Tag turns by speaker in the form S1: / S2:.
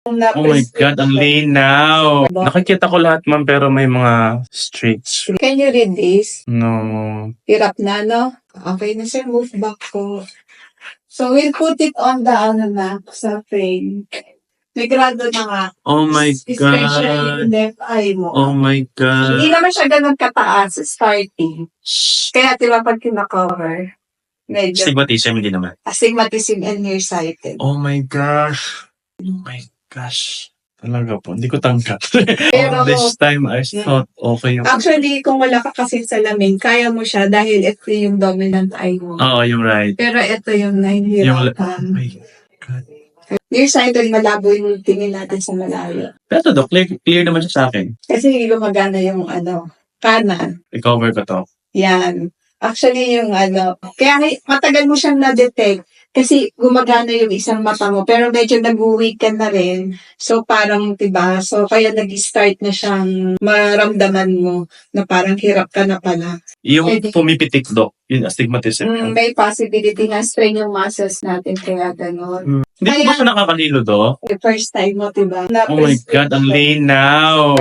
S1: Oh my God, ang linaw. Nakikita ko lahat, ma'am, pero may mga streaks.
S2: Can you read this?
S1: No.
S2: Hirap na, no? Okay na, sir. Move back ko. So, we'll put it on the, sa frame. May grado na nga.
S1: Oh my
S2: Especially
S1: God.
S2: yung left eye mo.
S1: Oh my God.
S2: Hindi naman siya ganun kataas starting. Kaya, di ba, pag kinakover, medyo
S1: Stigmatism, hindi naman.
S2: astigmatism and nearsighted.
S1: Oh my gosh. Oh my gosh. Talaga po. Hindi ko tangkat.
S2: Pero,
S1: This time, I thought okay yung...
S2: actually, kung wala ka kasi salamin, kaya mo siya dahil ito yung dominant eye mo.
S1: Oo, you're right.
S2: Pero ito yung
S1: Oh
S2: nahihirapan.
S1: my God.
S2: Nearsighted, malabo yung tingin natin sa malayo.
S1: Pero Doc, clear naman siya sa akin.
S2: Kasi gumagana yung kanan.
S1: I-cover ko to.
S2: Yan. Actually, yung kaya matagal mo siyang na-detect kasi gumagana yung isang mata mo, pero medyo nag-weaken na rin. So, parang, diba? So, kaya nag-start na siyang maramdaman mo na parang hirap ka na pala.
S1: Yung
S2: Pwede.
S1: pumipitik, Doc, yung astigmatism. yun.
S2: May possibility na strain yung muscles natin, kaya gano'n.
S1: Hindi ko ba siya nakakalilo, Doc?
S2: First time mo, diba?
S1: Oh my God, ang linaw.